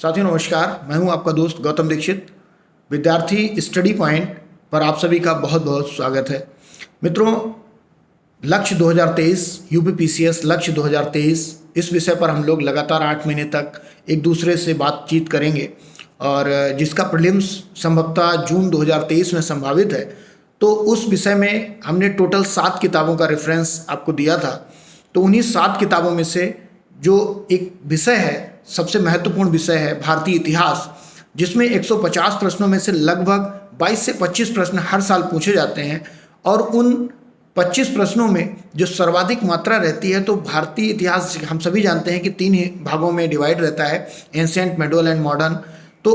साथियों नमस्कार, मैं हूं आपका दोस्त गौतम दीक्षित। विद्यार्थी स्टडी पॉइंट पर आप सभी का बहुत बहुत स्वागत है। मित्रों, लक्ष्य 2023 यूपीपीसीएस लक्ष्य 2023 इस विषय पर हम लोग लगातार 8 महीने तक एक दूसरे से बातचीत करेंगे और जिसका प्रीलिम्स संभवतः जून 2023 में संभावित है। तो उस विषय में हमने टोटल 7 किताबों का रेफरेंस आपको दिया था। तो उन्हीं 7 किताबों में से जो एक विषय है, सबसे महत्वपूर्ण विषय है भारतीय इतिहास, जिसमें 150 प्रश्नों में से लगभग 22 से 25 प्रश्न हर साल पूछे जाते हैं और उन 25 प्रश्नों में जो सर्वाधिक मात्रा रहती है, तो भारतीय इतिहास हम सभी जानते हैं कि 3 भागों में डिवाइड रहता है, एंशिएंट, मेडोल एंड मॉडर्न। तो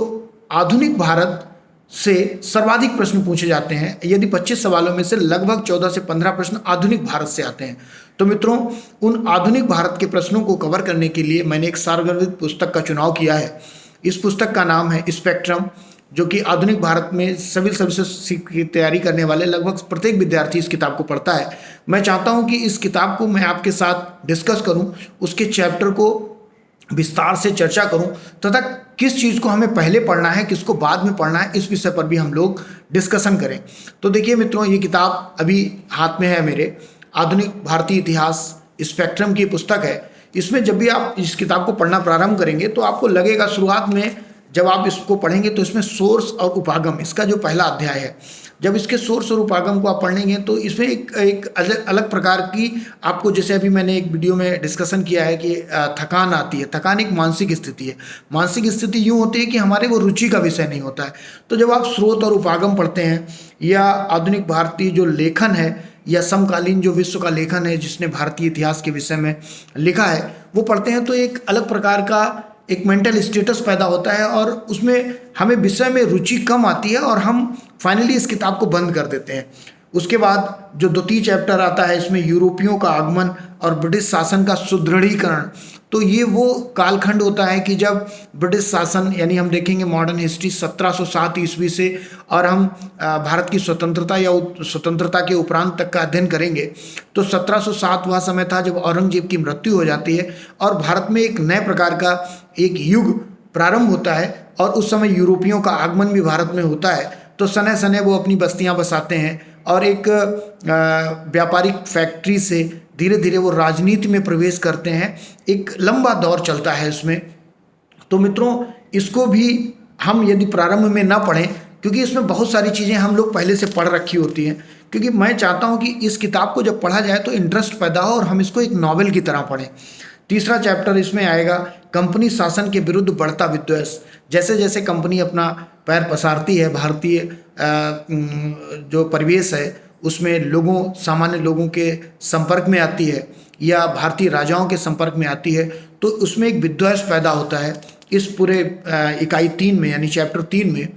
आधुनिक भारत से सर्वाधिक प्रश्न पूछे जाते हैं। यदि 25 सवालों में से लगभग 14 से 15 प्रश्न आधुनिक भारत से आते हैं। तो मित्रों, उन आधुनिक भारत के प्रश्नों को कवर करने के लिए मैंने एक सारगर्भित पुस्तक का चुनाव किया है। इस पुस्तक का नाम है स्पेक्ट्रम, जो कि आधुनिक भारत में सिविल सर्विसेज की तैयारी करने वाले लगभग प्रत्येक विद्यार्थी इस किताब को पढ़ता है। मैं चाहता हूं कि इस किताब को मैं आपके साथ डिस्कस करूं, उसके चैप्टर को विस्तार से चर्चा करूं तथा किस चीज़ को हमें पहले पढ़ना है, किसको बाद में पढ़ना है, इस विषय पर भी हम लोग डिस्कशन करें। तो देखिए मित्रों, ये किताब अभी हाथ में है मेरे, आधुनिक भारतीय इतिहास स्पेक्ट्रम की पुस्तक है। इसमें जब भी आप इस किताब को पढ़ना प्रारंभ करेंगे तो आपको लगेगा, शुरुआत में जब आप इसको पढ़ेंगे तो इसमें सोर्स और उपागम, इसका जो पहला अध्याय है, जब इसके सोर्स और उपागम को आप पढ़ेंगे तो इसमें एक अलग प्रकार की आपको, जैसे अभी मैंने एक वीडियो में डिस्कशन किया है कि थकान आती है। थकान एक मानसिक स्थिति है। मानसिक स्थिति यूँ होती है कि हमारे वो रुचि का विषय नहीं होता है। तो जब आप स्रोत और उपागम पढ़ते हैं या आधुनिक भारतीय जो लेखन है या समकालीन जो विश्व का लेखन है जिसने भारतीय इतिहास के विषय में लिखा है, वो पढ़ते हैं तो एक अलग प्रकार का एक मेंटल स्टेटस पैदा होता है और उसमें हमें विषय में रुचि कम आती है और हम फाइनली इस किताब को बंद कर देते हैं। उसके बाद जो द्वितीय चैप्टर आता है, इसमें यूरोपियों का आगमन और ब्रिटिश शासन का सुदृढ़ीकरण। तो ये वो कालखंड होता है कि जब ब्रिटिश शासन, यानी हम देखेंगे मॉडर्न हिस्ट्री 1707 ईस्वी से, और हम भारत की स्वतंत्रता या स्वतंत्रता के उपरांत तक का अध्ययन करेंगे तो 1707 वह समय था जब औरंगजेब की मृत्यु हो जाती है और भारत में एक नए प्रकार का एक युग प्रारंभ होता है। और उस समय यूरोपियों का आगमन भी भारत में होता है। तो सने सने वो अपनी बस्तियां बसाते हैं और एक व्यापारिक फैक्ट्री से धीरे धीरे वो राजनीति में प्रवेश करते हैं। एक लंबा दौर चलता है इसमें। तो मित्रों, इसको भी हम यदि प्रारंभ में ना पढ़ें, क्योंकि इसमें बहुत सारी चीज़ें हम लोग पहले से पढ़ रखी होती हैं, क्योंकि मैं चाहता हूँ कि इस किताब को जब पढ़ा जाए तो इंटरेस्ट पैदा हो और हम इसको एक नॉवेल की तरह पढ़ें। तीसरा चैप्टर इसमें आएगा कंपनी शासन के विरुद्ध बढ़ता विद्वेष। जैसे जैसे कंपनी अपना पैर पसारती है, भारतीय जो परिवेश है उसमें लोगों, सामान्य लोगों के संपर्क में आती है या भारतीय राजाओं के संपर्क में आती है, तो उसमें एक विद्वेष पैदा होता है। इस पूरे इकाई 3 में, यानी चैप्टर 3 में,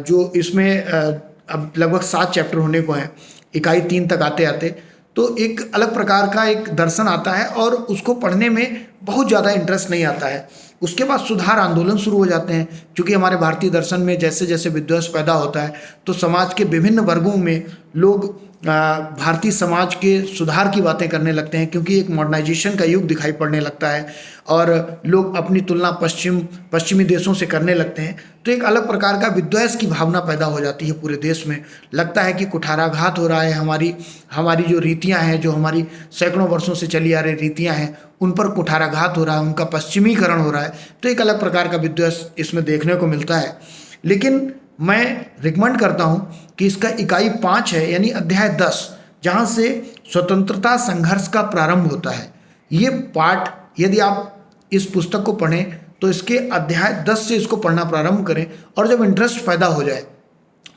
जो इसमें अब लगभग 7 चैप्टर होने को हैं, इकाई 3 तक आते आते तो एक अलग प्रकार का एक दर्शन आता है और उसको पढ़ने में बहुत ज़्यादा इंटरेस्ट नहीं आता है। उसके बाद सुधार आंदोलन शुरू हो जाते हैं, क्योंकि हमारे भारतीय दर्शन में जैसे जैसे विद्वेष पैदा होता है तो समाज के विभिन्न वर्गों में लोग भारतीय समाज के सुधार की बातें करने लगते हैं, क्योंकि एक मॉडर्नाइजेशन का युग दिखाई पड़ने लगता है और लोग अपनी तुलना पश्चिमी देशों से करने लगते हैं। तो एक अलग प्रकार का विद्वेष की भावना पैदा हो जाती है पूरे देश में। लगता है कि कुठाराघात हो रहा है, हमारी जो रीतियां हैं, जो हमारी सैकड़ों वर्षों से चली आ रही रीतियां हैं, उन पर कुठाराघात हो रहा है, उनका पश्चिमीकरण हो रहा है। तो एक अलग प्रकार का विद्वेष इसमें देखने को मिलता है। लेकिन मैं रिकमेंड करता हूं कि इसका इकाई 5 है, यानी अध्याय 10, जहां से स्वतंत्रता संघर्ष का प्रारंभ होता है। ये पाठ यदि आप इस पुस्तक को पढ़ें तो इसके अध्याय 10 से इसको पढ़ना प्रारंभ करें और जब इंटरेस्ट पैदा हो जाए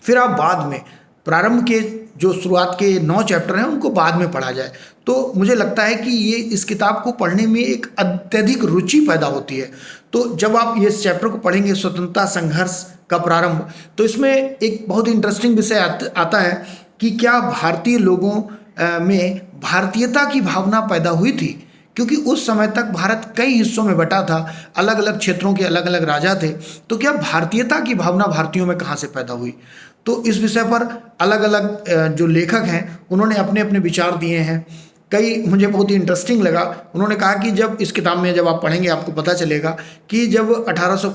फिर आप बाद में प्रारंभ के जो शुरुआत के 9 चैप्टर हैं उनको बाद में पढ़ा जाए। तो मुझे लगता है कि ये इस किताब को पढ़ने में एक अत्यधिक रुचि पैदा होती है। तो जब आप ये चैप्टर को पढ़ेंगे, स्वतंत्रता संघर्ष का प्रारंभ, तो इसमें एक बहुत इंटरेस्टिंग विषय आता है कि क्या भारतीय लोगों में भारतीयता की भावना पैदा हुई थी, क्योंकि उस समय तक भारत कई हिस्सों में बटा था, अलग अलग क्षेत्रों के अलग अलग राजा थे। तो क्या भारतीयता की भावना भारतीयों में कहाँ से पैदा हुई? तो इस विषय पर अलग अलग जो लेखक हैं उन्होंने अपने अपने विचार दिए हैं। कई मुझे बहुत ही इंटरेस्टिंग लगा। उन्होंने कहा कि जब इस किताब में जब आप पढ़ेंगे आपको पता चलेगा कि जब 1800